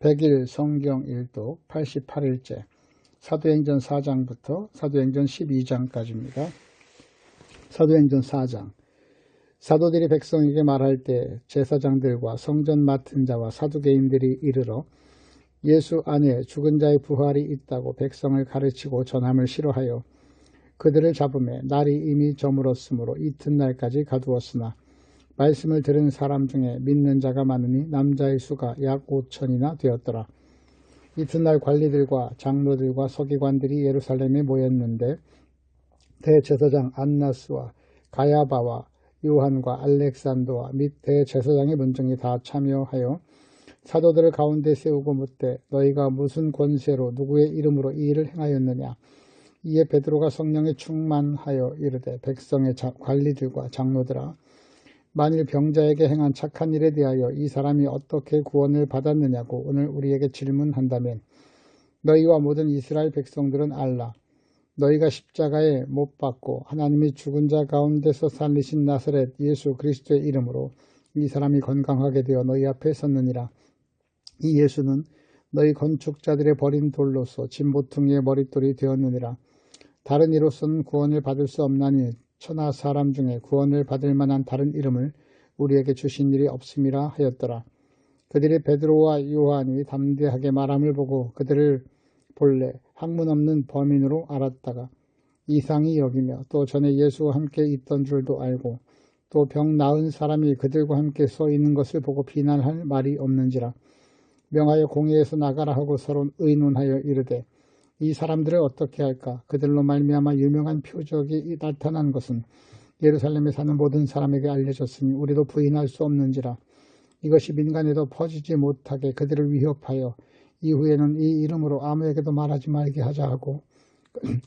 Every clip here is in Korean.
100일 성경 일독 88일째 사도행전 4장부터 사도행전 12장까지입니다. 사도행전 4장. 사도들이 백성에게 말할 때 제사장들과 성전 맡은 자와 사두개인들이 이르러 예수 안에 죽은 자의 부활이 있다고 백성을 가르치고 전함을 싫어하여 그들을 잡음에 날이 이미 저물었으므로 이튿날까지 가두었으나 말씀을 들은 사람 중에 믿는 자가 많으니 남자의 수가 약 5천이나 되었더라. 이튿날 관리들과 장로들과 서기관들이 예루살렘에 모였는데 대제사장 안나스와 가야바와 요한과 알렉산더와 및 대제사장의 문정이 다 참여하여 사도들을 가운데 세우고 묻되 너희가 무슨 권세로 누구의 이름으로 이 일을 행하였느냐. 이에 베드로가 성령에 충만하여 이르되 백성의 관리들과 장로들아, 만일 병자에게 행한 착한 일에 대하여 이 사람이 어떻게 구원을 받았느냐고 오늘 우리에게 질문한다면 너희와 모든 이스라엘 백성들은 알라. 너희가 십자가에 못 박고 하나님이 죽은 자 가운데서 살리신 나사렛 예수 그리스도의 이름으로 이 사람이 건강하게 되어 너희 앞에 섰느니라. 이 예수는 너희 건축자들의 버린 돌로서 진보퉁이의 머릿돌이 되었느니라. 다른 이로서는 구원을 받을 수 없나니 천하 사람 중에 구원을 받을 만한 다른 이름을 우리에게 주신 일이 없음이라 하였더라. 그들이 베드로와 요한이 담대하게 말함을 보고 그들을 본래 학문 없는 범인으로 알았다가 이상히 여기며 또 전에 예수와 함께 있던 줄도 알고 또 병 나은 사람이 그들과 함께 서 있는 것을 보고 비난할 말이 없는지라 명하여 공회에서 나가라 하고 서로 의논하여 이르되 이 사람들을 어떻게 할까? 그들로 말미암아 유명한 표적이 나타난 것은 예루살렘에 사는 모든 사람에게 알려졌으니 우리도 부인할 수 없는지라. 이것이 민간에도 퍼지지 못하게 그들을 위협하여 이후에는 이 이름으로 아무에게도 말하지 말게 하자 하고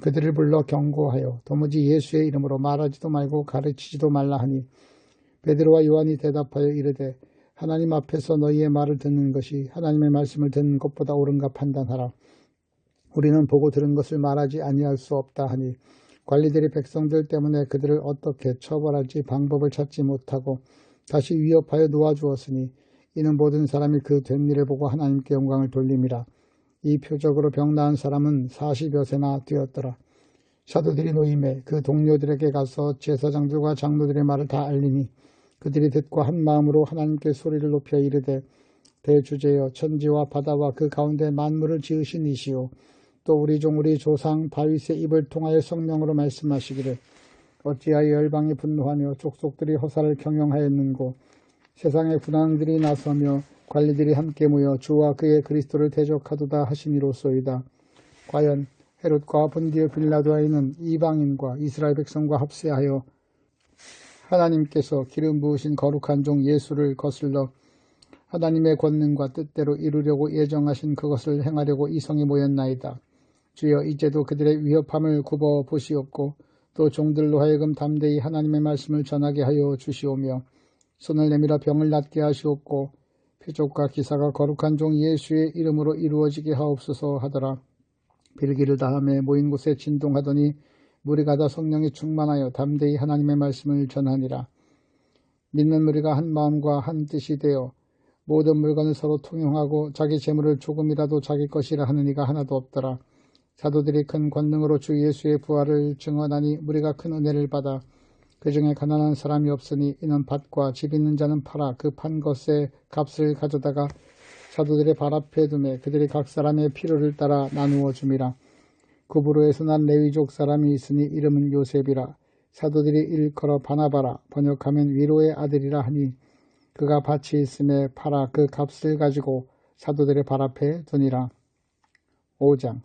그들을 불러 경고하여 도무지 예수의 이름으로 말하지도 말고 가르치지도 말라 하니 베드로와 요한이 대답하여 이르되 하나님 앞에서 너희의 말을 듣는 것이 하나님의 말씀을 듣는 것보다 옳은가 판단하라. 우리는 보고 들은 것을 말하지 아니할 수 없다 하니 관리들이 백성들 때문에 그들을 어떻게 처벌할지 방법을 찾지 못하고 다시 위협하여 놓아주었으니 이는 모든 사람이 그 된 일을 보고 하나님께 영광을 돌림이라. 이 표적으로 병 나은 사람은 40여 세나 되었더라. 사도들이 노임에 그 동료들에게 가서 제사장들과 장로들의 말을 다 알리니 그들이 듣고 한 마음으로 하나님께 소리를 높여 이르되 대주제여 천지와 바다와 그 가운데 만물을 지으신 이시오 또 우리 종 우리 조상 다윗의 입을 통하여 성령으로 말씀하시기를 어찌하여 열방이 분노하며 족속들이 허사를 경영하였는고 세상의 군왕들이 나서며 관리들이 함께 모여 주와 그의 그리스도를 대적하도다 하시니로소이다. 과연 헤롯과 본디오 빌라도아이는 이방인과 이스라엘 백성과 합세하여 하나님께서 기름 부으신 거룩한 종 예수를 거슬러 하나님의 권능과 뜻대로 이루려고 예정하신 그것을 행하려고 이성이 모였나이다. 주여 이제도 그들의 위협함을 굽어 보시옵고 또 종들로 하여금 담대히 하나님의 말씀을 전하게 하여 주시오며 손을 내밀어 병을 낫게 하시옵고 표적과 기사가 거룩한 종 예수의 이름으로 이루어지게 하옵소서 하더라. 빌기를 다함에 모인 곳에 진동하더니 무리가 다 성령이 충만하여 담대히 하나님의 말씀을 전하니라. 믿는 무리가 한 마음과 한 뜻이 되어 모든 물건을 서로 통용하고 자기 재물을 조금이라도 자기 것이라 하는 이가 하나도 없더라. 사도들이 큰 권능으로 주 예수의 부활을 증언하니 무리가 큰 은혜를 받아 그 중에 가난한 사람이 없으니 이는 밭과 집 있는 자는 팔아 그 판 것의 값을 가져다가 사도들의 발 앞에 두매 그들이 각 사람의 필요를 따라 나누어 줌이라. 구브로에서 난 레위족 사람이 있으니 이름은 요셉이라. 사도들이 일컬어 바나바라 번역하면 위로의 아들이라 하니 그가 밭이 있음에 팔아 그 값을 가지고 사도들의 발 앞에 두니라. 5장.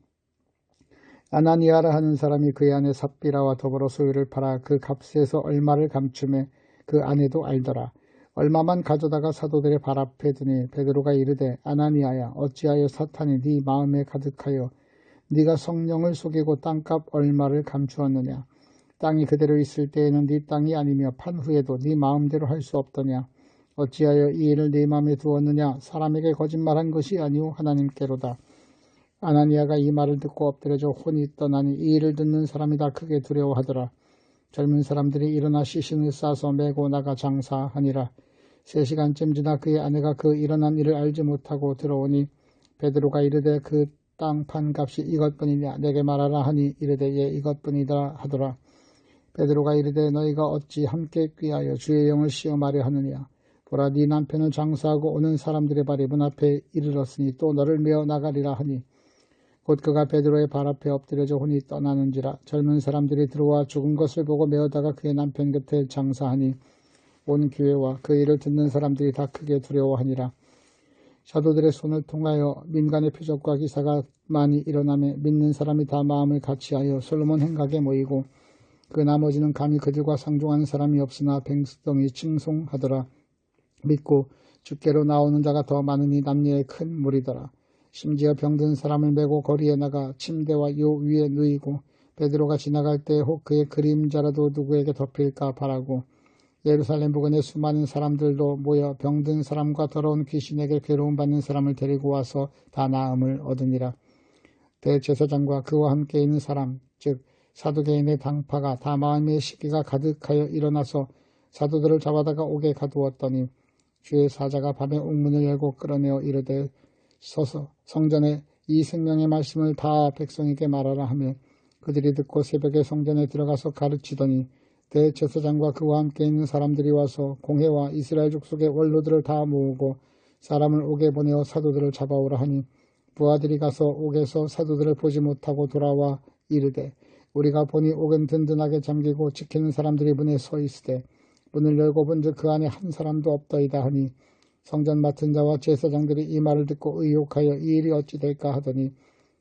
아나니아라 하는 사람이 그의 아내 삽비라와 더불어 소유를 팔아 그 값에서 얼마를 감추매 그 아내도 알더라. 얼마만 가져다가 사도들의 발 앞에 두니 베드로가 이르되 아나니아야 어찌하여 사탄이 네 마음에 가득하여 네가 성령을 속이고 땅값 얼마를 감추었느냐. 땅이 그대로 있을 때에는 네 땅이 아니며 판 후에도 네 마음대로 할 수 없더냐. 어찌하여 이 일을 네 마음에 두었느냐. 사람에게 거짓말한 것이 아니오 하나님께로다. 아나니아가 이 말을 듣고 엎드려져 혼이 떠나니 이 일을 듣는 사람이 다 크게 두려워하더라. 젊은 사람들이 일어나 시신을 싸서 메고 나가 장사하니라. 3시간쯤 지나 그의 아내가 그 일어난 일을 알지 못하고 들어오니 베드로가 이르되 그 땅 판값이 이것뿐이냐 내게 말하라 하니 이르되 예 이것뿐이다 하더라. 베드로가 이르되 너희가 어찌 함께 꾀하여 주의 영을 시험하려 하느냐. 보라 네 남편을 장사하고 오는 사람들의 발이 문 앞에 이르렀으니 또 너를 메어 나가리라 하니 곧 그가 베드로의 발 앞에 엎드려져 혼이 떠나는지라. 젊은 사람들이 들어와 죽은 것을 보고 메어다가 그의 남편 곁에 장사하니 온 교회와 그 일을 듣는 사람들이 다 크게 두려워하니라. 사도들의 손을 통하여 민간의 표적과 기사가 많이 일어나며 믿는 사람이 다 마음을 같이하여 솔로몬 행각에 모이고 그 나머지는 감히 그들과 상종하는 사람이 없으나 백성이 칭송하더라. 믿고 주께로 나오는 자가 더 많으니 남녀의 큰 무리더라. 심지어 병든 사람을 메고 거리에 나가 침대와 요 위에 누이고 베드로가 지나갈 때 혹 그의 그림자라도 누구에게 덮일까 바라고 예루살렘 부근에 수많은 사람들도 모여 병든 사람과 더러운 귀신에게 괴로움받는 사람을 데리고 와서 다 나음을 얻으니라. 대제사장과 그와 함께 있는 사람 즉 사두개인의 당파가 다 마음의 시기가 가득하여 일어나서 사도들을 잡아다가 옥에 가두었더니 주의 사자가 밤에 옥문을 열고 끌어내어 이르되 서서 성전에 이 생명의 말씀을 다 백성에게 말하라 하며 그들이 듣고 새벽에 성전에 들어가서 가르치더니 대제사장과 그와 함께 있는 사람들이 와서 공회와 이스라엘 족속의 원로들을 다 모으고 사람을 옥에 보내어 사도들을 잡아오라 하니 부하들이 가서 옥에서 사도들을 보지 못하고 돌아와 이르되 우리가 보니 옥은 든든하게 잠기고 지키는 사람들이 문에 서 있으되 문을 열고 본즉 그 안에 한 사람도 없더이다 하니 성전 맡은 자와 제사장들이 이 말을 듣고 의혹하여 이 일이 어찌 될까 하더니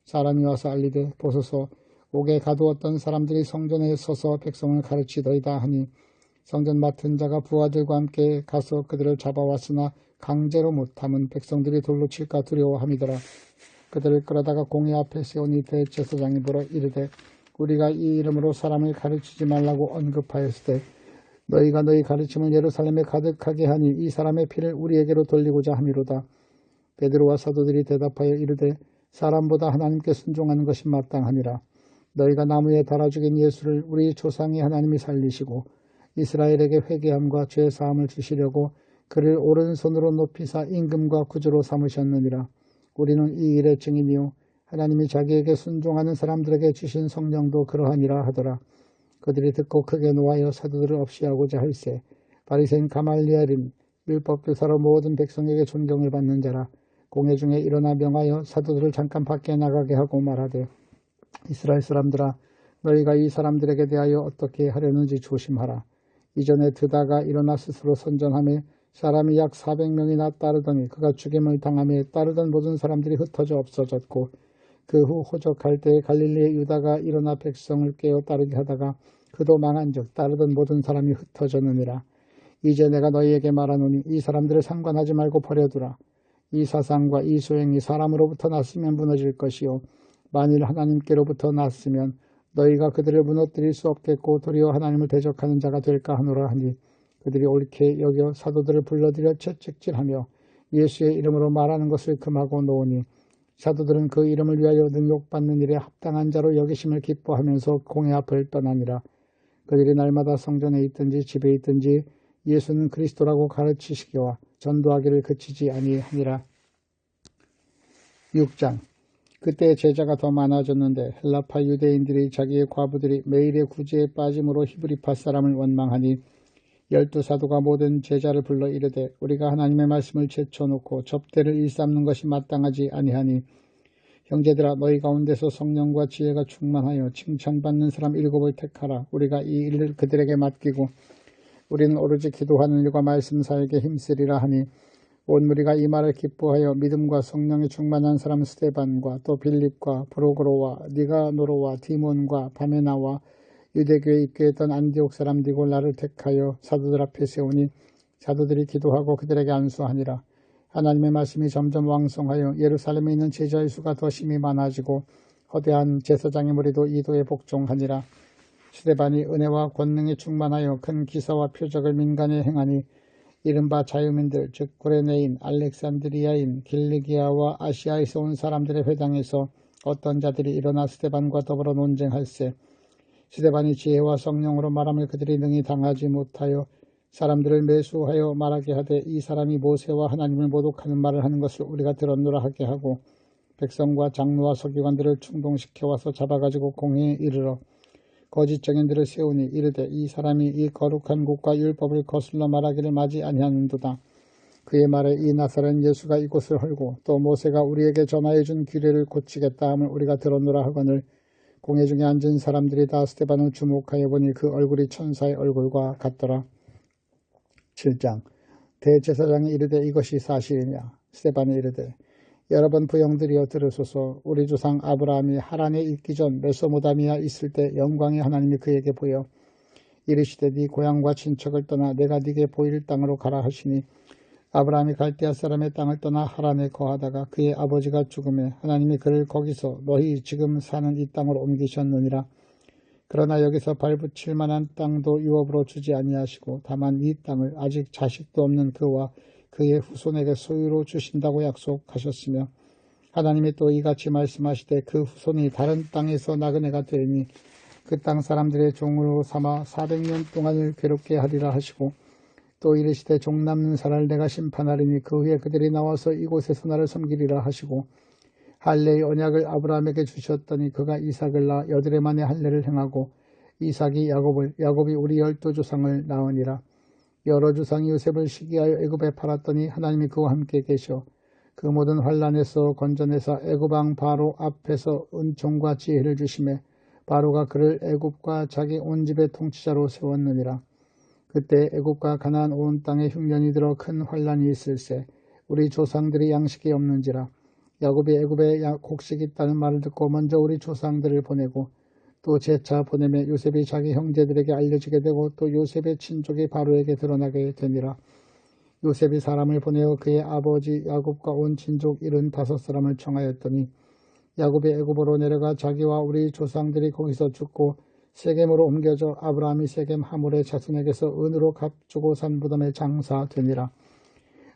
사람이 와서 알리되 보소서 옥에 가두었던 사람들이 성전에 서서 백성을 가르치더이다 하니 성전 맡은 자가 부하들과 함께 가서 그들을 잡아왔으나 강제로 못함은 백성들이 돌로 칠까 두려워함이더라. 그들을 끌어다가 공회 앞에 세우니 대제사장이 물어 이르되 우리가 이 이름으로 사람을 가르치지 말라고 언급하였을 때 너희가 너희 가르침을 예루살렘에 가득하게 하니 이 사람의 피를 우리에게로 돌리고자 함이로다. 베드로와 사도들이 대답하여 이르되 사람보다 하나님께 순종하는 것이 마땅하니라. 너희가 나무에 달아 죽인 예수를 우리 조상의 하나님이 살리시고 이스라엘에게 회개함과 죄사함을 주시려고 그를 오른손으로 높이사 임금과 구주로 삼으셨느니라. 우리는 이 일의 증인이요 하나님이 자기에게 순종하는 사람들에게 주신 성령도 그러하니라 하더라. 그들이 듣고 크게 노하여 사도들을 없이하고자 할세 바리새인 가말리엘은 율법교사로 모든 백성에게 존경을 받는 자라. 공회 중에 일어나 명하여 사도들을 잠깐 밖에 나가게 하고 말하되 이스라엘 사람들아 너희가 이 사람들에게 대하여 어떻게 하려는지 조심하라. 이전에 드다가 일어나 스스로 선전하며 사람이 약 400명이나 따르더니 그가 죽임을 당하며 따르던 모든 사람들이 흩어져 없어졌고 그 후 호적할 때에 갈릴리의 유다가 일어나 백성을 깨어 따르게 하다가 그도 망한즉 따르던 모든 사람이 흩어졌느니라. 이제 내가 너희에게 말하노니 이 사람들을 상관하지 말고 버려두라. 이 사상과 이 소행이 사람으로부터 났으면 무너질 것이요 만일 하나님께로부터 났으면 너희가 그들을 무너뜨릴 수 없겠고 도리어 하나님을 대적하는 자가 될까 하노라 하니 그들이 옳게 여겨 사도들을 불러들여 채찍질하며 예수의 이름으로 말하는 것을 금하고 놓으니 사도들은 그 이름을 위하여 능욕받는 일에 합당한 자로 여기심을 기뻐하면서 공회 앞을 떠나니라. 그들이 날마다 성전에 있든지 집에 있든지 예수는 그리스도라고 가르치시기와 전도하기를 그치지 아니하니라. 6장 그때 제자가 더 많아졌는데 헬라파 유대인들이 자기의 과부들이 매일의 구제에 빠짐으로 히브리파 사람을 원망하니 12사도가 모든 제자를 불러 이르되 우리가 하나님의 말씀을 제쳐놓고 접대를 일삼는 것이 마땅하지 아니하니 형제들아 너희 가운데서 성령과 지혜가 충만하여 칭찬받는 사람 7을 택하라. 우리가 이 일을 그들에게 맡기고 우리는 오로지 기도하는 일과 말씀 사역에 힘쓰리라 하니 온 무리가 이 말을 기뻐하여 믿음과 성령이 충만한 사람 스데반과 또 빌립과 브로그로와 니가노로와 디몬과 바메나와 유대교에 입교했던 안디옥 사람 니골라를 택하여 사도들 앞에 세우니 사도들이 기도하고 그들에게 안수하니라. 하나님의 말씀이 점점 왕성하여 예루살렘에 있는 제자의 수가 더 심히 많아지고 거대한 제사장의 무리도 이도에 복종하니라. 스데반이 은혜와 권능이 충만하여 큰 기사와 표적을 민간에 행하니 이른바 자유민들 즉 구레네인, 알렉산드리아인, 길리기아와 아시아에서 온 사람들의 회당에서 어떤 자들이 일어나 스데반과 더불어 논쟁할세. 스데반이 지혜와 성령으로 말함을 그들이 능히 당하지 못하여 사람들을 매수하여 말하게 하되 이 사람이 모세와 하나님을 모독하는 말을 하는 것을 우리가 들었노라 하게 하고 백성과 장로와 서기관들을 충동시켜 와서 잡아가지고 공회에 이르러 거짓 증인들을 세우니 이르되 이 사람이 이 거룩한 곳과 율법을 거슬러 말하기를 마지 아니하는도다. 그의 말에 이 나사렛 예수가 이곳을 헐고 또 모세가 우리에게 전하여 준 규례를 고치겠다 함을 우리가 들었노라 하거늘 공회 중에 앉은 사람들이 다 스데반을 주목하여 보니 그 얼굴이 천사의 얼굴과 같더라. 7장 대제사장이 이르되 이것이 사실이냐. 스데반이 이르되 여러분 부형들이여 들으소서. 우리 조상 아브라함이 하란에 있기 전 메소모다미아 있을 때 영광의 하나님이 그에게 보여 이르시되 네 고향과 친척을 떠나 내가 네게 보일 땅으로 가라 하시니 아브라함이 갈대아 사람의 땅을 떠나 하란에 거하다가 그의 아버지가 죽음에 하나님이 그를 거기서 너희 지금 사는 이 땅으로 옮기셨느니라. 그러나 여기서 발붙일 만한 땅도 유업으로 주지 아니하시고 다만 이 땅을 아직 자식도 없는 그와 그의 후손에게 소유로 주신다고 약속하셨으며 하나님이 또 이같이 말씀하시되 그 후손이 다른 땅에서 나그네가 되니 그 땅 사람들의 종으로 삼아 400년 동안을 괴롭게 하리라 하시고 또 이르시되 종 남는 살을 내가 심판하리니 그 후에 그들이 나와서 이곳에서 나를 섬기리라 하시고 할례의 언약을 아브라함에게 주셨더니 그가 이삭을 낳아 여드레 만에 할례를 행하고 이삭이 야곱이 우리 12조상을 낳으니라. 여러 조상이 요셉을 시기하여 애굽에 팔았더니 하나님이 그와 함께 계셔 그 모든 환란에서 건져내사 애굽 왕 바로 앞에서 은총과 지혜를 주시매 바로가 그를 애굽과 자기 온 집의 통치자로 세웠느니라. 그때 애굽과 가나안 온 땅에 흉년이 들어 큰 환란이 있을세 우리 조상들이 양식이 없는지라. 야곱이 애굽에 곡식이 있다는 말을 듣고 먼저 우리 조상들을 보내고 또 재차 보내매 요셉이 자기 형제들에게 알려지게 되고 또 요셉의 친족이 바로에게 드러나게 되니라. 요셉이 사람을 보내어 그의 아버지 야곱과 온 친족 75사람을 청하였더니 야곱이 애굽으로 내려가 자기와 우리 조상들이 거기서 죽고 세겜으로 옮겨져 아브라함이 세겜 하몰의 자손에게서 은으로 값주고 산 무덤에 장사되니라.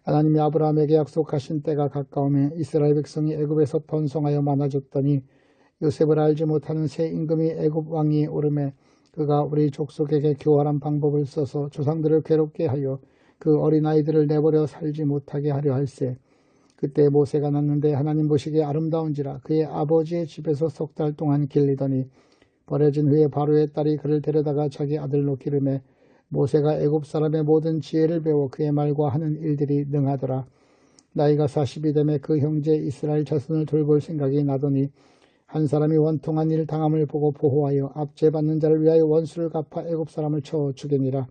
하나님이 아브라함에게 약속하신 때가 가까우며 이스라엘 백성이 애굽에서 번성하여 많아졌더니 요셉을 알지 못하는 새 임금이 애굽 왕이 오르매 그가 우리 족속에게 교활한 방법을 써서 조상들을 괴롭게 하여 그 어린아이들을 내버려 살지 못하게 하려 할세. 그때 모세가 났는데 하나님 보시기에 아름다운지라 그의 아버지의 집에서 3달 동안 길리더니 버려진 후에 바로의 딸이 그를 데려다가 자기 아들로 기르매 모세가 애굽 사람의 모든 지혜를 배워 그의 말과 하는 일들이 능하더라. 나이가 40이 되매 그 형제 이스라엘 자손을 돌볼 생각이 나더니 한 사람이 원통한 일 당함을 보고 보호하여 압제받는 자를 위하여 원수를 갚아 애굽 사람을 쳐 죽이니라.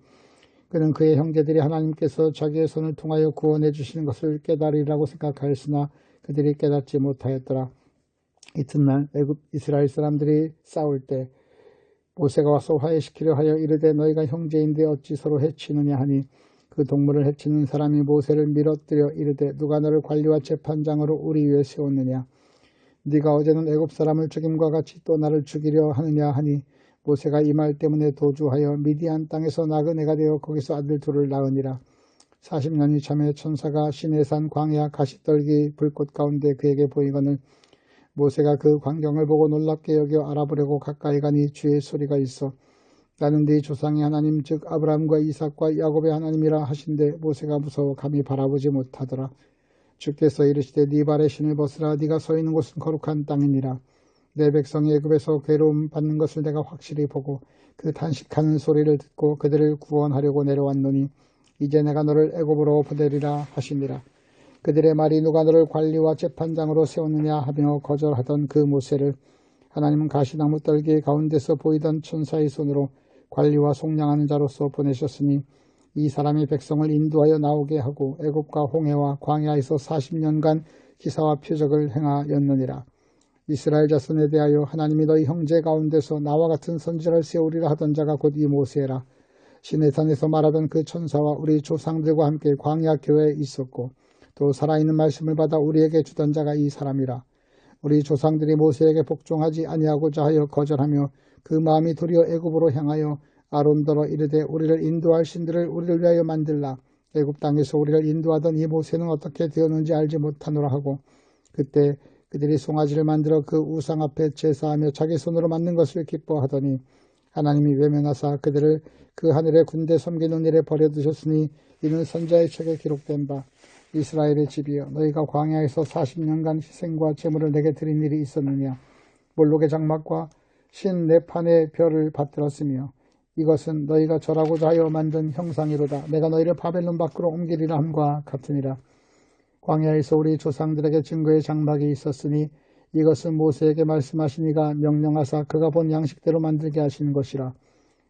그는 그의 형제들이 하나님께서 자기의 손을 통하여 구원해 주시는 것을 깨달으리라고 생각하였으나 그들이 깨닫지 못하였더라. 이튿날 애굽 이스라엘 사람들이 싸울 때 모세가 와서 화해시키려 하여 이르되 너희가 형제인데 어찌 서로 해치느냐 하니 그 동물을 해치는 사람이 모세를 밀어뜨려 이르되 누가 너를 관리와 재판장으로 우리 위에 세웠느냐. 네가 어제는 애굽 사람을 죽임과 같이 또 나를 죽이려 하느냐 하니 모세가 이 말 때문에 도주하여 미디안 땅에서 나그네가 되어 거기서 아들 둘을 낳으니라. 40년이 참에 천사가 시내산 광야 가시떨기 불꽃 가운데 그에게 보이거늘 모세가 그 광경을 보고 놀랍게 여겨 알아보려고 가까이 가니 주의 소리가 있어 나는 네 조상의 하나님 즉 아브라함과 이삭과 야곱의 하나님이라 하신데 모세가 무서워 감히 바라보지 못하더라. 주께서 이르시되 네 발의 신을 벗으라. 네가 서 있는 곳은 거룩한 땅이니라. 내 백성이 애굽에서 괴로움 받는 것을 내가 확실히 보고 그 탄식하는 소리를 듣고 그들을 구원하려고 내려왔노니 이제 내가 너를 애굽으로 보내리라 하시니라. 그들의 말이 누가 너를 관리와 재판장으로 세웠느냐 하며 거절하던 그 모세를 하나님은 가시나무 떨기 가운데서 보이던 천사의 손으로 관리와 속량하는 자로서 보내셨으니 이 사람이 백성을 인도하여 나오게 하고 애굽과 홍해와 광야에서 40년간 기사와 표적을 행하였느니라. 이스라엘 자손에 대하여 하나님이 너희 형제 가운데서 나와 같은 선지자를 세우리라 하던 자가 곧 이 모세라. 시내산에서 말하던 그 천사와 우리 조상들과 함께 광야 교회에 있었고 또 살아있는 말씀을 받아 우리에게 주던 자가 이 사람이라. 우리 조상들이 모세에게 복종하지 아니하고자 하여 거절하며 그 마음이 도리어 애굽으로 향하여 아론더러 이르되 우리를 인도할 신들을 우리를 위하여 만들라. 애굽 땅에서 우리를 인도하던 이 모세는 어떻게 되었는지 알지 못하노라 하고 그때 그들이 송아지를 만들어 그 우상 앞에 제사하며 자기 손으로 만든 것을 기뻐하더니 하나님이 외면하사 그들을 그 하늘의 군대 섬기는 일에 버려두셨으니 이는 선자의 책에 기록된 바 이스라엘의 집이여, 너희가 광야에서 40년간 희생과 제물을 내게 드린 일이 있었느냐? 몰록의 장막과 신 네판의 별을 받들었으며 이것은 너희가 절하고자 하여 만든 형상이로다. 내가 너희를 바벨론 밖으로 옮기리라 함과 같으니라. 광야에서 우리 조상들에게 증거의 장막이 있었으니 이것은 모세에게 말씀하시니가 명령하사 그가 본 양식대로 만들게 하시는 것이라.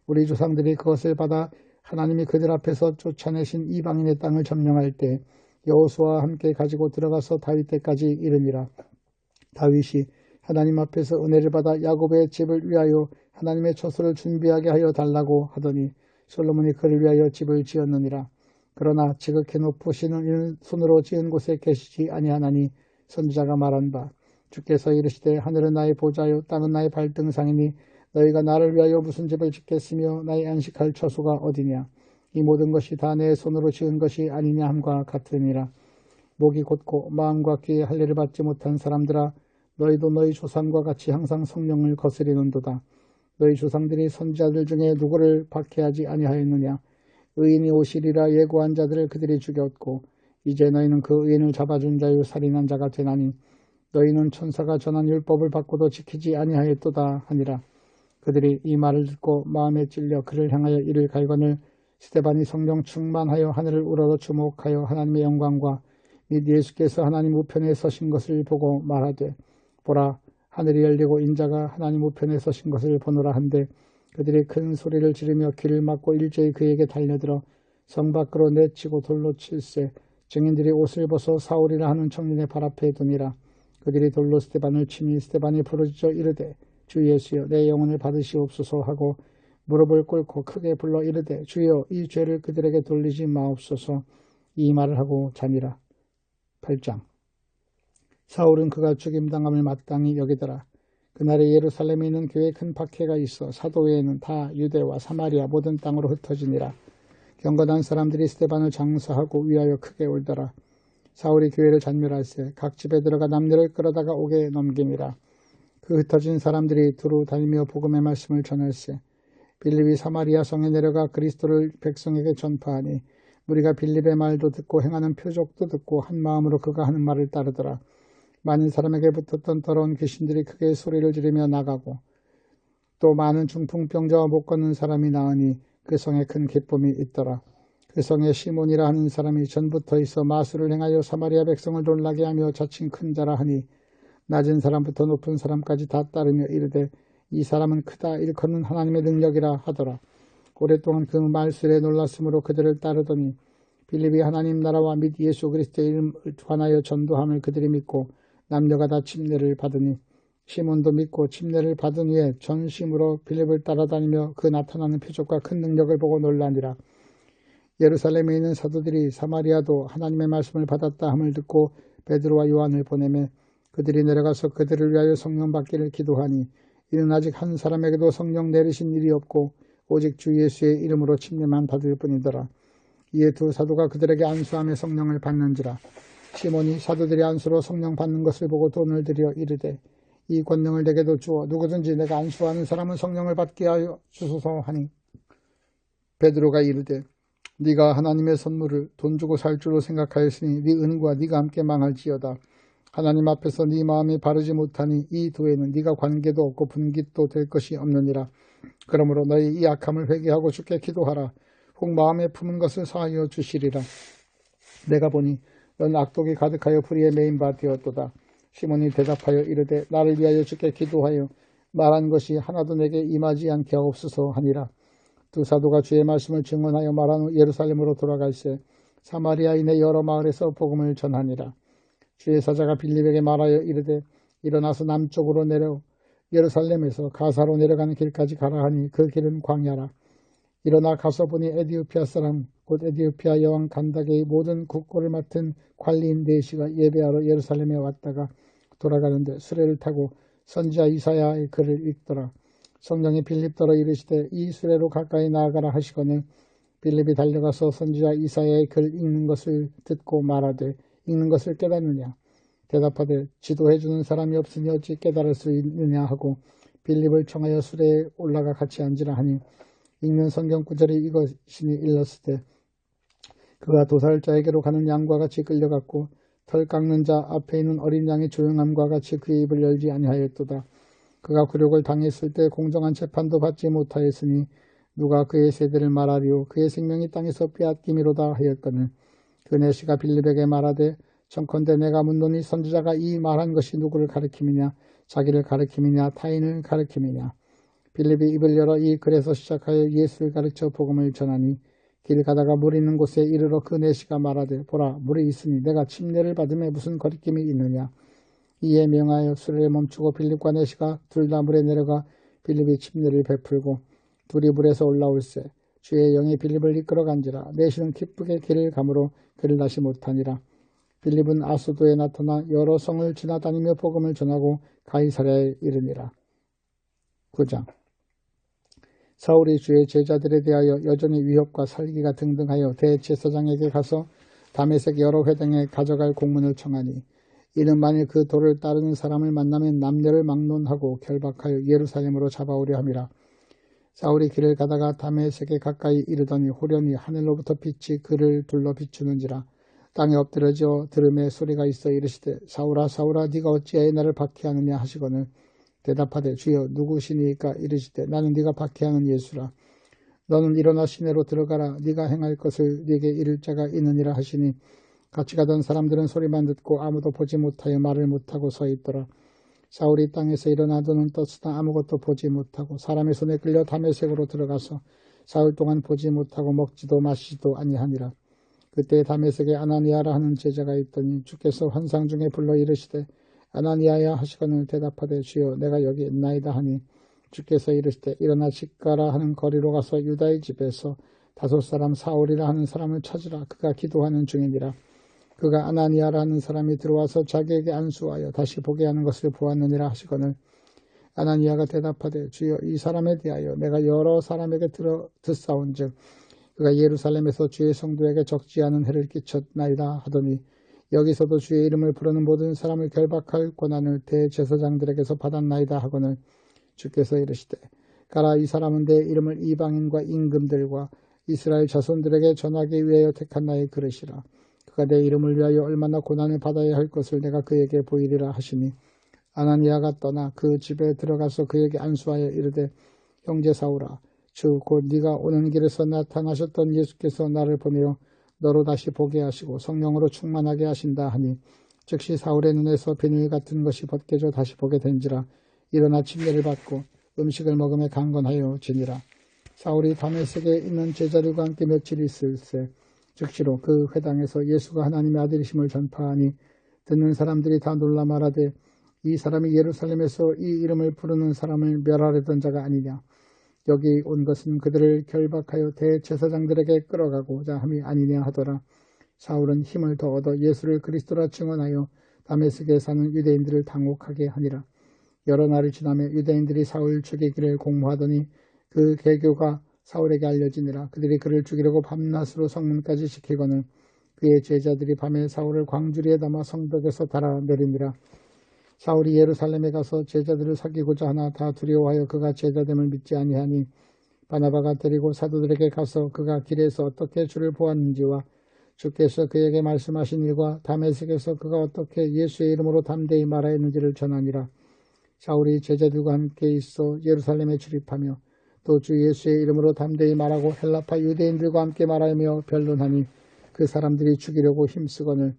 우리 조상들이 그것을 받아 하나님이 그들 앞에서 쫓아내신 이방인의 땅을 점령할 때 여호수아와 함께 가지고 들어가서 다윗 때까지 이르니라. 다윗이 하나님 앞에서 은혜를 받아 야곱의 집을 위하여 하나님의 처소를 준비하게 하여 달라고 하더니 솔로몬이 그를 위하여 집을 지었느니라. 그러나 지극히 높으시는 이는 손으로 지은 곳에 계시지 아니하나니 선지자가 말한 바 주께서 이르시되 하늘은 나의 보좌요 땅은 나의 발등상이니 너희가 나를 위하여 무슨 집을 짓겠으며 나의 안식할 처소가 어디냐. 이 모든 것이 다 내 손으로 지은 것이 아니냐 함과 같으니라. 목이 곧고 마음과 귀에 할례를 받지 못한 사람들아, 너희도 너희 조상과 같이 항상 성령을 거스리는도다. 너희 조상들이 선지자들 중에 누구를 박해하지 아니하였느냐. 의인이 오시리라 예고한 자들을 그들이 죽였고 이제 너희는 그 의인을 잡아준 자유 살인한 자가 되나니 너희는 천사가 전한 율법을 받고도 지키지 아니하였도다 하니라. 그들이 이 말을 듣고 마음에 찔려 그를 향하여 이를 갈거늘 스데반이 성령 충만하여 하늘을 우러러 주목하여 하나님의 영광과 및 예수께서 하나님 우편에 서신 것을 보고 말하되 보라 하늘이 열리고 인자가 하나님 우편에 서신 것을 보노라 한데 그들이 큰 소리를 지르며 귀를 막고 일제히 그에게 달려들어 성 밖으로 내치고 돌로 칠세. 증인들이 옷을 벗어 사울이라 하는 청년의 발 앞에 두니라. 그들이 돌로 스데반을 치니 스데반이 부르짖어 이르되 주 예수여 내 영혼을 받으시옵소서 하고 무릎을 꿇고 크게 불러 이르되 주여 이 죄를 그들에게 돌리지 마옵소서. 이 말을 하고 자니라. 8장. 사울은 그가 죽임당함을 마땅히 여기더라. 그날에 예루살렘에 있는 교회에 큰 박해가 있어 사도 외에는 다 유대와 사마리아 모든 땅으로 흩어지니라. 경건한 사람들이 스데반을 장사하고 위하여 크게 울더라. 사울이 교회를 잔멸할세 각 집에 들어가 남녀를 끌어다가 옥에 넘기니라. 그 흩어진 사람들이 두루 다니며 복음의 말씀을 전할세. 빌립이 사마리아 성에 내려가 그리스도를 백성에게 전파하니 우리가 빌립의 말도 듣고 행하는 표적도 듣고 한 마음으로 그가 하는 말을 따르더라. 많은 사람에게 붙었던 더러운 귀신들이 크게 소리를 지르며 나가고 또 많은 중풍병자와 못 걷는 사람이 나으니 그 성에 큰 기쁨이 있더라. 그 성에 시몬이라 하는 사람이 전부터 있어 마술을 행하여 사마리아 백성을 놀라게 하며 자칭 큰 자라 하니 낮은 사람부터 높은 사람까지 다 따르며 이르되 이 사람은 크다 일컫는 하나님의 능력이라 하더라. 오랫동안 그 말술에 놀랐으므로 그들을 따르더니 빌립이 하나님 나라와 및 예수 그리스도의 이름을 관하여 전도함을 그들이 믿고 남녀가 다 침례를 받으니 시몬도 믿고 침례를 받은 후에 전심으로 빌립을 따라다니며 그 나타나는 표적과 큰 능력을 보고 놀라니라. 예루살렘에 있는 사도들이 사마리아도 하나님의 말씀을 받았다 함을 듣고 베드로와 요한을 보내매 그들이 내려가서 그들을 위하여 성령 받기를 기도하니 이는 아직 한 사람에게도 성령 내리신 일이 없고 오직 주 예수의 이름으로 침례만 받을 뿐이더라. 이에 두 사도가 그들에게 안수하며 성령을 받는지라. 시몬이 사도들이 안수로 성령 받는 것을 보고 돈을 들여 이르되 이 권능을 내게도 주어 누구든지 내가 안수하는 사람은 성령을 받게 하여 주소서 하니 베드로가 이르되 네가 하나님의 선물을 돈 주고 살 줄로 생각하였으니 네 은과 네가 함께 망할지어다. 하나님 앞에서 네 마음이 바르지 못하니 이 도에는 네가 관계도 없고 분깃도 될 것이 없느니라. 그러므로 너희 이 악함을 회개하고 주께 기도하라. 혹 마음에 품은 것을 사하여 주시리라. 내가 보니 넌 악독이 가득하여 불의에 매인 바 되었도다. 시몬이 대답하여 이르되 나를 위하여 주께 기도하여 말한 것이 하나도 내게 임하지 않게 하옵소서 하니라. 두 사도가 주의 말씀을 증언하여 말한 후 예루살렘으로 돌아갈새 사마리아인의 여러 마을에서 복음을 전하니라. 주의 사자가 빌립에게 말하여 이르되 일어나서 남쪽으로 내려 예루살렘에서 가사로 내려가는 길까지 가라 하니 그 길은 광야라. 일어나 가서 보니 에디오피아 사람 곧 에디오피아 여왕 간다게의 모든 국고를 맡은 관리인 네시가 예배하러 예루살렘에 왔다가 돌아가는데 수레를 타고 선지자 이사야의 글을 읽더라. 성령이 빌립더러 이르시되 이 수레로 가까이 나아가라 하시거늘 빌립이 달려가서 선지자 이사야의 글 읽는 것을 듣고 말하되 읽는 것을 깨닫느냐. 대답하되 지도해주는 사람이 없으니 어찌 깨달을 수 있느냐 하고 빌립을 청하여 수레에 올라가 같이 앉으라 하니 읽는 성경 구절이 이것이니 일렀을 때 그가 도살자에게로 가는 양과 같이 끌려갔고 털 깎는 자 앞에 있는 어린 양의 조용함과 같이 그의 입을 열지 아니하였도다. 그가 굴욕을 당했을 때 공정한 재판도 받지 못하였으니 누가 그의 세대를 말하리요. 그의 생명이 땅에서 빼앗김이로다 하였거늘. 그 내시가 빌립에게 말하되 청컨대 내가 묻노니 선지자가 이 말한 것이 누구를 가리킴이냐, 자기를 가리킴이냐, 타인을 가리킴이냐. 빌립이 입을 열어 이 글에서 시작하여 예수를 가르쳐 복음을 전하니 길 가다가 물 있는 곳에 이르러 그 내시가 말하되 보라 물이 있으니 내가 침례를 받음에 무슨 거리낌이 있느냐. 이에 명하여 수레를 멈추고 빌립과 내시가 둘 다 물에 내려가 빌립이 침례를 베풀고 둘이 물에서 올라올세 주의 영이 빌립을 이끌어간지라. 내시는 기쁘게 길을 가므로 그를 다시 못하니라. 빌립은 아소도에 나타나 여러 성을 지나다니며 복음을 전하고 가이사랴에 이르니라. 9장. 사울이 주의 제자들에 대하여 여전히 위협과 살기가 등등하여 대제사장에게 가서 다메섹 여러 회당에 가져갈 공문을 청하니 이는 만일 그 도를 따르는 사람을 만나면 남녀를 막론하고 결박하여 예루살렘으로 잡아오려 함이라. 사울이 길을 가다가 다메섹에 가까이 이르더니 호련히 하늘로부터 빛이 그를 둘러 비추는지라. 땅에 엎드러져 들음에 소리가 있어 이르시되 사울아 사울아 네가 어찌하여 나를 박해하느냐 하시거늘 대답하되 주여 누구시니까 이르시되 나는 네가 박해하는 예수라. 너는 일어나 시내로 들어가라. 네가 행할 것을 네게 이를 자가 있느니라 하시니 같이 가던 사람들은 소리만 듣고 아무도 보지 못하여 말을 못하고 서 있더라. 사울이 땅에서 일어나 눈은 떴으나 아무것도 보지 못하고 사람의 손에 끌려 다메섹으로 들어가서 사흘 동안 보지 못하고 먹지도 마시지도 아니하니라. 그때 다메섹에 아나니아라 하는 제자가 있더니 주께서 환상 중에 불러 이르시되 아나니아야 하시거늘 대답하되 주여 내가 여기 있나이다 하니 주께서 이르시되 일어나 집가라 하는 거리로 가서 유다의 집에서 5 사람 사울이라 하는 사람을 찾으라. 그가 기도하는 중이니라. 그가 아나니아라 하는 사람이 들어와서 자기에게 안수하여 다시 보게 하는 것을 보았느니라 하시거늘 아나니아가 대답하되 주여 이 사람에 대하여 내가 여러 사람에게 듣사온즉 그가 예루살렘에서 주의 성도에게 적지 않은 해를 끼쳤나이다 하더니 여기서도 주의 이름을 부르는 모든 사람을 결박할 권한을 대제사장들에게서 받았나이다 하거늘 주께서 이르시되 가라. 이 사람은 내 이름을 이방인과 임금들과 이스라엘 자손들에게 전하기 위하여 택한 나의 그릇이라. 그가 내 이름을 위하여 얼마나 고난을 받아야 할 것을 내가 그에게 보이리라 하시니 아나니아가 떠나 그 집에 들어가서 그에게 안수하여 이르되 형제 사울아 주 곧 네가 오는 길에서 나타나셨던 예수께서 나를 보내어 너로 다시 보게 하시고 성령으로 충만하게 하신다 하니 즉시 사울의 눈에서 비늘 같은 것이 벗겨져 다시 보게 된지라. 일어나 침례를 받고 음식을 먹음에 강건하여 지니라. 사울이 다메섹에 있는 제자들과 함께 며칠 있을새 즉시로 그 회당에서 예수가 하나님의 아들이심을 전파하니 듣는 사람들이 다 놀라 말하되 이 사람이 예루살렘에서 이 이름을 부르는 사람을 멸하려던 자가 아니냐. 여기 온 것은 그들을 결박하여 대제사장들에게 끌어가고자 함이 아니냐 하더라. 사울은 힘을 더 얻어 예수를 그리스도라 증언하여 다메섹에 사는 유대인들을 당혹하게 하니라. 여러 날이 지나며 유대인들이 사울 죽이기를 공모하더니 그 계교가 사울에게 알려지니라. 그들이 그를 죽이려고 밤낮으로 성문까지 지키거늘 그의 제자들이 밤에 사울을 광주리에 담아 성벽에서 달아내리니라. 사울이 예루살렘에 가서 제자들을 사귀고자 하나 다 두려워하여 그가 제자됨을 믿지 아니하니 바나바가 데리고 사도들에게 가서 그가 길에서 어떻게 주를 보았는지와 주께서 그에게 말씀하신 일과 다메섹에서 그가 어떻게 예수의 이름으로 담대히 말하였는지를 전하니라. 사울이 제자들과 함께 있어 예루살렘에 출입하며 또 주 예수의 이름으로 담대히 말하고 헬라파 유대인들과 함께 말하며 변론하니 그 사람들이 죽이려고 힘쓰거늘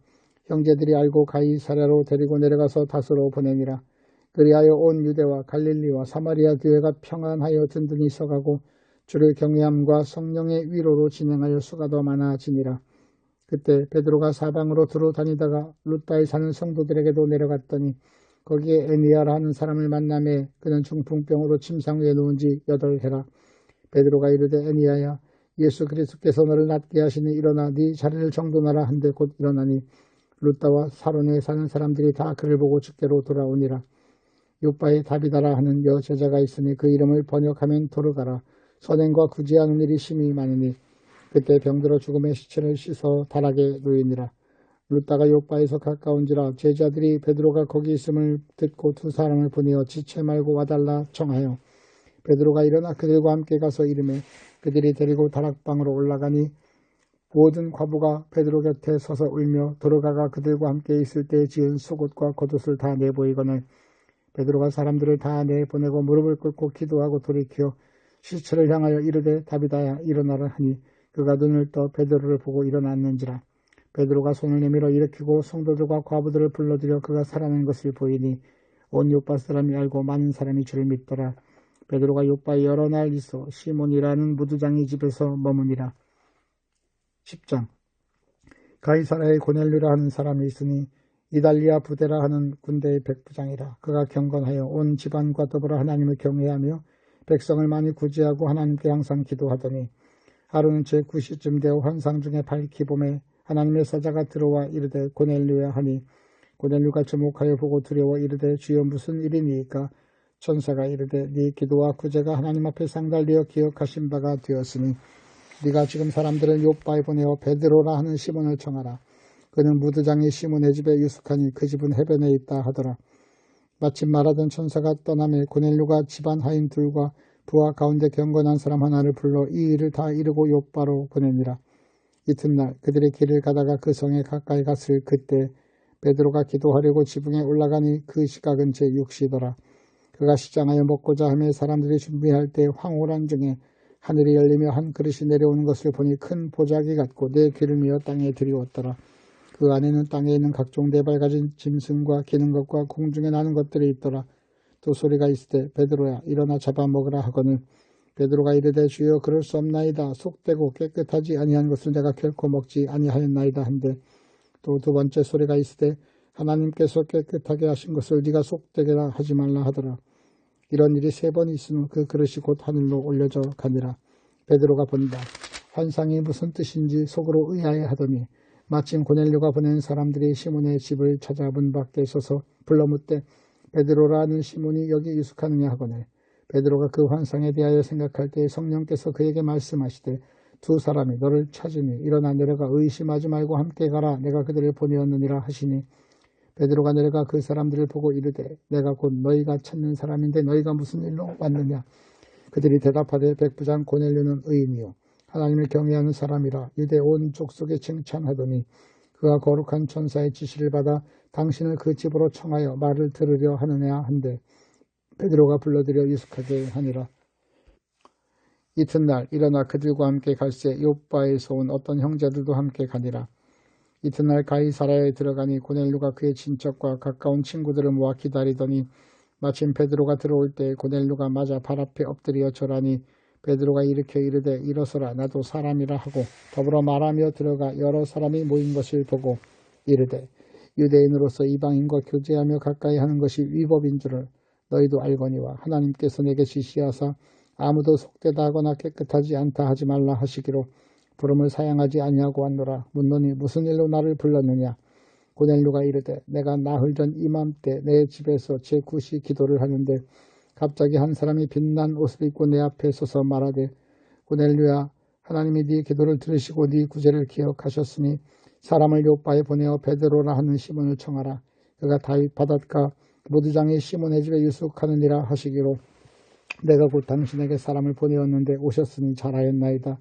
형제들이 알고 가이사랴로 데리고 내려가서 다소로 보내니라. 그리하여 온 유대와 갈릴리와 사마리아 교회가 평안하여 든든히 서가고 주를 경외함과 성령의 위로로 진행하여 수가 더 많아지니라. 그때 베드로가 사방으로 두루 다니다가 룻다에 사는 성도들에게도 내려갔더니 거기에 에니아라 하는 사람을 만나매 그는 중풍병으로 침상 위에 누운 지 8해라. 베드로가 이르되 에니아야 예수 그리스도께서 너를 낫게 하시니 일어나 네 자리를 정돈하라 한데 곧 일어나니 룻다와 사론에 사는 사람들이 다 그를 보고 주께로 돌아오니라. 요바에 다비다라 하는 여제자가 있으니 그 이름을 번역하면 도르가라. 선행과 구제하는 일이 심히 많으니 그때 병들어 죽음의 시체를 씻어 다락에 누이니라. 룻다가 요바에서 가까운지라 제자들이 베드로가 거기 있음을 듣고 2 사람을 보내어 지체 말고 와달라 청하여 베드로가 일어나 그들과 함께 가서 이르매 그들이 데리고 다락방으로 올라가니 모든 과부가 베드로 곁에 서서 울며 도로가가 그들과 함께 있을 때 지은 속옷과 겉옷을 다 내보이거늘 베드로가 사람들을 다 내보내고 무릎을 꿇고 기도하고 돌이켜 시체를 향하여 이르되 다비다야 일어나라 하니 그가 눈을 떠 베드로를 보고 일어났는지라. 베드로가 손을 내밀어 일으키고 성도들과 과부들을 불러들여 그가 살아난 것을 보이니 온 요파 사람이 알고 많은 사람이 주를 믿더라. 베드로가 요파에 여러 날 있어 시몬이라는 무두장이 집에서 머무니라. 10장 가이사라에 고넬료라 하는 사람이 있으니 이달리아 부대라 하는 군대의 백부장이라. 그가 경건하여 온 집안과 더불어 하나님을 경외하며 백성을 많이 구제하고 하나님께 항상 기도하더니 하루는 제 9시쯤 되어 환상 중에 밝히 봄에 하나님의 사자가 들어와 이르되 고넬료야 하니 고넬료가 주목하여 보고 두려워 이르되 주여 무슨 일이니이까. 천사가 이르되 네 기도와 구제가 하나님 앞에 상달되어 기억하신 바가 되었으니 네가 지금 사람들을 요빠에 보내어 베드로라 하는 시몬을 청하라. 그는 무드장이 시몬의 집에 유숙하니 그 집은 해변에 있다 하더라. 마침 말하던 천사가 떠나매 고넬료가 집안 하인 둘과 부하 가운데 경건한 사람 하나를 불러 이 일을 다 이루고 요빠로 보내니라. 이튿날 그들의 길을 가다가 그 성에 가까이 갔을 그때 베드로가 기도하려고 지붕에 올라가니 그 시각은 제6시더라. 그가 시장하여 먹고자 하며 사람들이 준비할 때 황홀한 중에 하늘이 열리며 한 그릇이 내려오는 것을 보니 큰 보자기 같고 내 귀를 미어 땅에 들이웠더라. 그 안에는 땅에 있는 각종 네발 가진 짐승과 기는 것과 공중에 나는 것들이 있더라. 또 소리가 있으되 베드로야 일어나 잡아먹으라 하거늘 베드로가 이르되 주여 그럴 수 없나이다. 속되고 깨끗하지 아니한 것을 내가 결코 먹지 아니하였나이다 한데 또 두 번째 소리가 있으되 하나님께서 깨끗하게 하신 것을 네가 속되게 하지 말라 하더라. 이런 일이 3번 있은 후 그 그릇이 곧 하늘로 올려져 가니라. 베드로가 본다. 환상이 무슨 뜻인지 속으로 의아해하더니 마침 고넬료가 보낸 사람들이 시몬의 집을 찾아 문 밖에 서서 불러 묻되 베드로라는 시몬이 여기 유숙하느냐 하거늘 베드로가 그 환상에 대하여 생각할 때 성령께서 그에게 말씀하시되 두 사람이 너를 찾으니 일어나 내려가 의심하지 말고 함께 가라. 내가 그들을 보내었느니라 하시니 베드로가 내려가 그 사람들을 보고 이르되 내가 곧 너희가 찾는 사람인데 너희가 무슨 일로 왔느냐. 그들이 대답하되 백부장 고넬료는 의인이요 하나님을 경외하는 사람이라 유대 온 족속에 칭찬하더니 그가 거룩한 천사의 지시를 받아 당신을 그 집으로 청하여 말을 들으려 하느냐 한데 베드로가 불러들여 유숙하게 하니라. 이튿날 일어나 그들과 함께 갈새 요빠에서 온 어떤 형제들도 함께 가니라. 이튿날 가이사라에 들어가니 고넬료가 그의 친척과 가까운 친구들을 모아 기다리더니 마침 베드로가 들어올 때 고넬료가 맞아 발 앞에 엎드려 절하니 베드로가 일으켜 이르되 일어서라 나도 사람이라 하고 더불어 말하며 들어가 여러 사람이 모인 것을 보고 이르되 유대인으로서 이방인과 교제하며 가까이 하는 것이 위법인 줄을 너희도 알거니와 하나님께서 내게 지시하사 아무도 속되다 하거나 깨끗하지 않다 하지 말라 하시기로 부름을 사양하지 아니하고 왔노라. 묻노니 무슨 일로 나를 불렀느냐. 고넬료가 이르되 내가 나흘 전 이맘때 내 집에서 제9시 기도를 하는데 갑자기 한 사람이 빛난 옷을 입고 내 앞에 서서 말하되 고넬료야 하나님이 네 기도를 들으시고 네 구제를 기억하셨으니 사람을 요빠에 보내어 베드로라 하는 시몬을 청하라. 그가 다윗 바닷가 무두장이 시몬의 집에 유숙하느니라 하시기로 내가 곧 당신에게 사람을 보내었는데 오셨으니 잘하였나이다.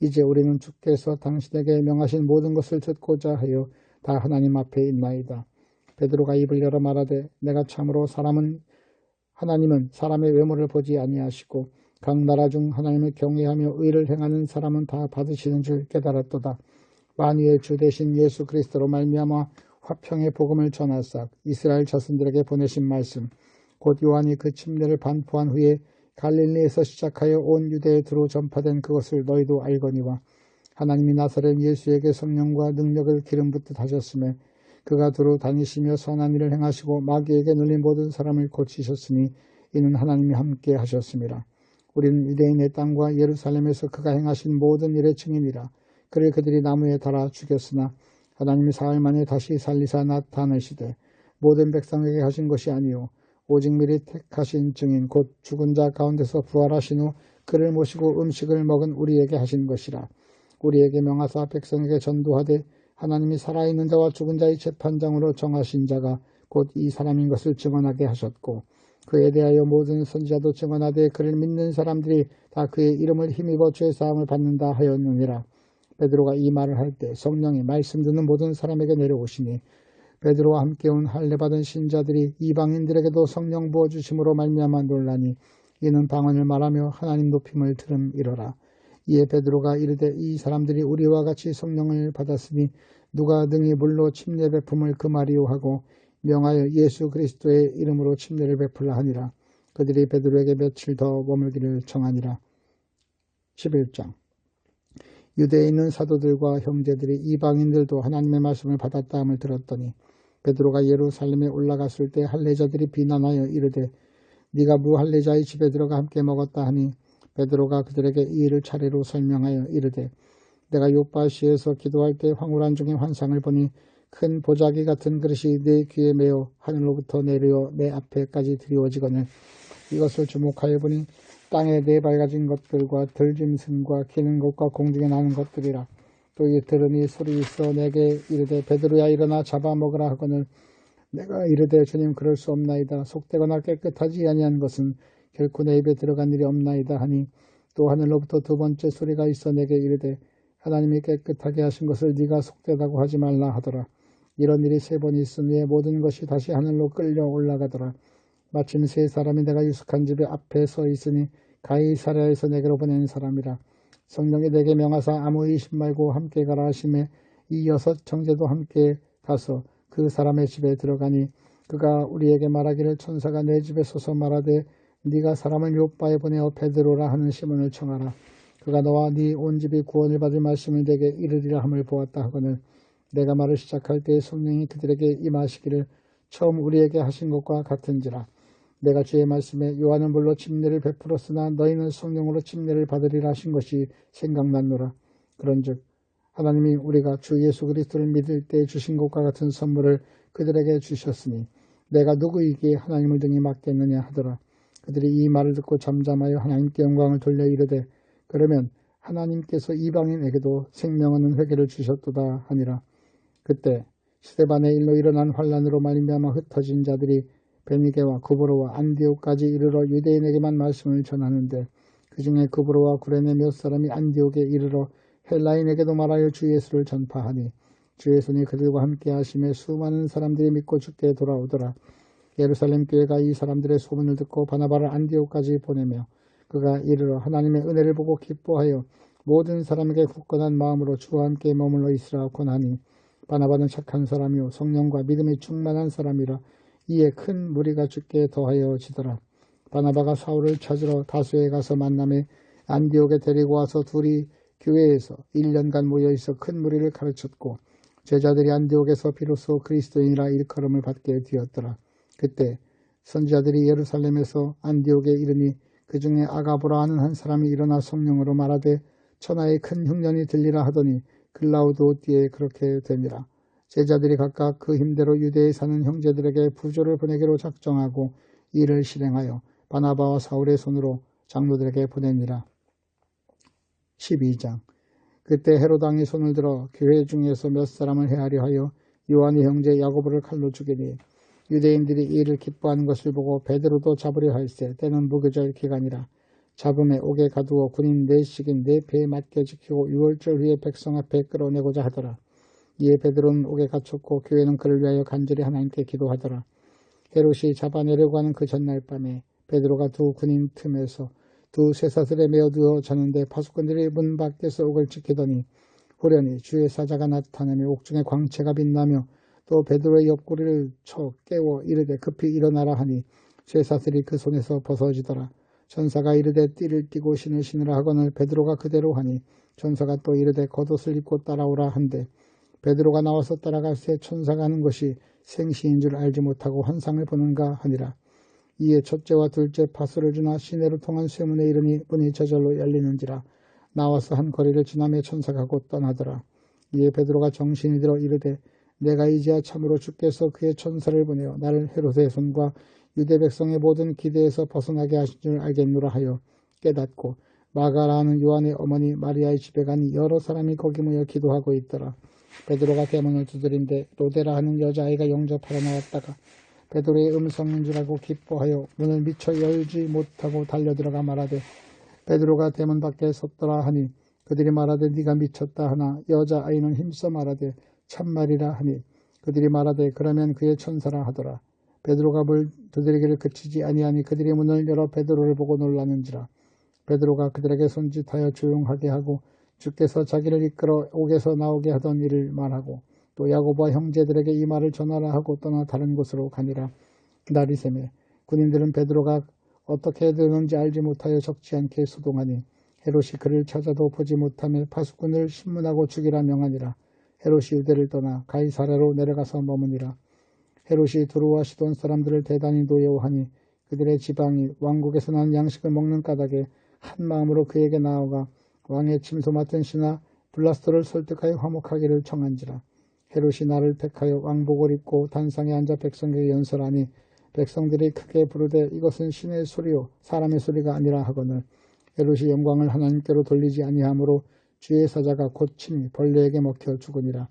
이제 우리는 주께서 당신에게 명하신 모든 것을 듣고자 하여 다 하나님 앞에 있나이다. 베드로가 입을 열어 말하되 내가 참으로 하나님은 사람의 외모를 보지 아니하시고 각 나라 중 하나님을 경외하며 의를 행하는 사람은 다 받으시는 줄 깨달았도다. 만유의 주 되신 예수 그리스도로 말미암아 화평의 복음을 전하사 이스라엘 자손들에게 보내신 말씀 곧 요한이 그 침례를 반포한 후에 갈릴리에서 시작하여 온 유대에 두루 전파된 그것을 너희도 알거니와 하나님이 나사렛 예수에게 성령과 능력을 기름 붓듯 하셨으며 그가 두루 다니시며 선한 일을 행하시고 마귀에게 눌린 모든 사람을 고치셨으니 이는 하나님이 함께 하셨습니다. 우리는 유대인의 땅과 예루살렘에서 그가 행하신 모든 일의 증인이라. 그를 그들이 나무에 달아 죽였으나 하나님이 사흘 만에 다시 살리사 나타내시되 모든 백성에게 하신 것이 아니요 오직 미리 택하신 증인 곧 죽은 자 가운데서 부활하신 후 그를 모시고 음식을 먹은 우리에게 하신 것이라. 우리에게 명하사 백성에게 전도하되 하나님이 살아있는 자와 죽은 자의 재판장으로 정하신 자가 곧 이 사람인 것을 증언하게 하셨고 그에 대하여 모든 선지자도 증언하되 그를 믿는 사람들이 다 그의 이름을 힘입어 죄사함을 받는다 하였느니라. 베드로가 이 말을 할 때 성령이 말씀 듣는 모든 사람에게 내려오시니 베드로와 함께 온 할례받은 신자들이 이방인들에게도 성령 부어주심으로 말미암아 놀라니 이는 방언을 말하며 하나님 높임을 들음이러라. 이에 베드로가 이르되 이 사람들이 우리와 같이 성령을 받았으니 누가 능히 물로 침례 베품을 금하리요 하고 명하여 예수 그리스도의 이름으로 침례를 베풀라 하니라. 그들이 베드로에게 며칠 더 머물기를 청하니라. 11장. 유대에 있는 사도들과 형제들이 이방인들도 하나님의 말씀을 받았다 함을 들었더니 베드로가 예루살렘에 올라갔을 때 할례자들이 비난하여 이르되 네가 무할례자의 집에 들어가 함께 먹었다 하니 베드로가 그들에게 이 일을 차례로 설명하여 이르되 내가 요파시에서 기도할 때 황홀한 중에 환상을 보니 큰 보자기 같은 그릇이 내 귀에 매어 하늘로부터 내려 내 앞에까지 드리워지거늘 이것을 주목하여 보니 땅에 네 밝아진 것들과 들짐승과 기는 것과 공중에 나는 것들이라. 또 이 들으니 소리 있어 내게 이르되 베드로야 일어나 잡아먹으라 하거늘 내가 이르되 주님 그럴 수 없나이다. 속되거나 깨끗하지 아니한 것은 결코 내 입에 들어간 일이 없나이다 하니 또 하늘로부터 두 번째 소리가 있어 내게 이르되 하나님이 깨끗하게 하신 것을 네가 속되다고 하지 말라 하더라. 이런 일이 세 번 있은 후에 모든 것이 다시 하늘로 끌려 올라가더라. 마침 세 사람이 내가 유숙한 집에 앞에 서 있으니 가이사랴에서 내게로 보낸 사람이라. 성령이 내게 명하사 아무 의심 말고 함께 가라 하심에 이 여섯 형제도 함께 가서 그 사람의 집에 들어가니 그가 우리에게 말하기를 천사가 내 집에 서서 말하되 네가 사람을 요빠에 보내어 베드로라 하는 시몬을 청하라. 그가 너와 네 온 집이 구원을 받을 말씀을 내게 이르리라 함을 보았다 하거늘 내가 말을 시작할 때 성령이 그들에게 임하시기를 처음 우리에게 하신 것과 같은지라. 내가 주의 말씀에 요한은 물로 침례를 베풀었으나 너희는 성령으로 침례를 받으리라 하신 것이 생각났노라. 그런즉 하나님이 우리가 주 예수 그리스도를 믿을 때 주신 것과 같은 선물을 그들에게 주셨으니 내가 누구에게 하나님을 등에 맡겠느냐 하더라. 그들이 이 말을 듣고 잠잠하여 하나님께 영광을 돌려 이르되 그러면 하나님께서 이방인에게도 생명 얻는 회개를 주셨도다 하니라. 그때 스데반의 일로 일어난 환란으로 말미암아 흩어진 자들이 베니게와 구브로와 안디옥까지 이르러 유대인에게만 말씀을 전하는데 그 중에 구브로와 구레네 몇 사람이 안디옥에 이르러 헬라인에게도 말하여 주 예수를 전파하니 주의 손이 그들과 함께 하심에 수많은 사람들이 믿고 주께 돌아오더라. 예루살렘 교회가 이 사람들의 소문을 듣고 바나바를 안디옥까지 보내며 그가 이르러 하나님의 은혜를 보고 기뻐하여 모든 사람에게 굳건한 마음으로 주와 함께 머물러 있으라 권하니 바나바는 착한 사람이요 성령과 믿음이 충만한 사람이라. 이에 큰 무리가 주께 더하여 지더라. 바나바가 사울을 찾으러 다소에 가서 만남에 안디옥에 데리고 와서 둘이 교회에서 1년간 모여있어 큰 무리를 가르쳤고 제자들이 안디옥에서 비로소 그리스도인이라 일컬음을 받게 되었더라. 그때 선지자들이 예루살렘에서 안디옥에 이르니 그 중에 아가보라 하는 한 사람이 일어나 성령으로 말하되 천하의 큰 흉년이 들리라 하더니 글라우도 뒤에 그렇게 되니라. 제자들이 각각 그 힘대로 유대에 사는 형제들에게 부조를 보내기로 작정하고 이를 실행하여 바나바와 사울의 손으로 장로들에게 보내니라. 12장. 그때 헤롯 왕이 손을 들어 교회 중에서 몇 사람을 해하려 하여 요한의 형제 야고보를 칼로 죽이니 유대인들이 이 일을 기뻐하는 것을 보고 베드로도 잡으려 할세 때는 무교절 기간이라. 잡음에 옥에 가두어 군인 4씩인 4배에 맞게 지키고 6월절 후에 백성 앞에 끌어내고자 하더라. 이에 베드로는 옥에 갇혔고 교회는 그를 위하여 간절히 하나님께 기도하더라. 헤롯이 잡아내려고 하는 그 전날 밤에 베드로가 두 군인 틈에서 두 쇠사슬에 메어두어 자는데 파수꾼들이 문 밖에서 옥을 지키더니 후련히 주의 사자가 나타나며 옥중에 광채가 빛나며 또 베드로의 옆구리를 쳐 깨워 이르되 급히 일어나라 하니 쇠사슬이 그 손에서 벗어지더라. 천사가 이르되 띠를 띠고 신을 신으라 하거늘 베드로가 그대로 하니 천사가 또 이르되 겉옷을 입고 따라오라 한데 베드로가 나와서 따라갈 새 천사가 하는 것이 생시인 줄 알지 못하고 환상을 보는가 하니라. 이에 첫째와 둘째 파수를 주나 시내로 통한 쇠문에 이르니 문이 저절로 열리는지라. 나와서 한 거리를 지나며 천사가 곧 떠나더라. 이에 베드로가 정신이 들어 이르되 내가 이제야 참으로 주께서 그의 천사를 보내어 나를 헤롯의 손과 유대 백성의 모든 기대에서 벗어나게 하신 줄 알겠노라 하여 깨닫고 마가라 하는 요한의 어머니 마리아의 집에 가니 여러 사람이 거기 모여 기도하고 있더라. 베드로가 대문을 두드린데 로데라 하는 여자아이가 영접하러 나왔다가 베드로의 음성인 줄 알고 기뻐하여 문을 미처 열지 못하고 달려들어가 말하되 베드로가 대문 밖에 섰더라 하니 그들이 말하되 네가 미쳤다 하나 여자아이는 힘써 말하되 참말이라 하니 그들이 말하되 그러면 그의 천사라 하더라. 베드로가 물 두드리기를 그치지 아니하니 그들이 문을 열어 베드로를 보고 놀라는지라. 베드로가 그들에게 손짓하여 조용하게 하고 주께서 자기를 이끌어 옥에서 나오게 하던 일을 말하고 또 야고보와 형제들에게 이 말을 전하라 하고 떠나 다른 곳으로 가니라. 날이 새매 군인들은 베드로가 어떻게 되는지 알지 못하여 적지 않게 소동하니 헤롯이 그를 찾아도 보지 못하며 파수꾼을 신문하고 죽이라 명하니라. 헤롯이 유대를 떠나 가이사랴로 내려가서 머무니라. 헤롯이 두루와 시돈 사람들을 대단히 노여워하니 그들의 지방이 왕국에서 난 양식을 먹는 까닭에 한 마음으로 그에게 나아가 왕의 침소 맡은 신하 블라스토를 설득하여 화목하기를 청한지라. 헤롯이 나를 택하여 왕복을 입고 단상에 앉아 백성에게 연설하니 백성들이 크게 부르되 이것은 신의 소리요 사람의 소리가 아니라 하거늘 헤롯이 영광을 하나님께로 돌리지 아니하므로 주의 사자가 곧 친히 벌레에게 먹혀 죽으니라.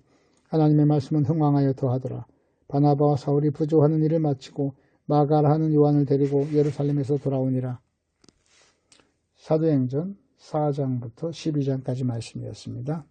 하나님의 말씀은 흥왕하여 더하더라. 바나바와 사울이 부조하는 일을 마치고 마가라 하는 요한을 데리고 예루살렘에서 돌아오니라. 사도행전 4장부터 12장까지 말씀이었습니다.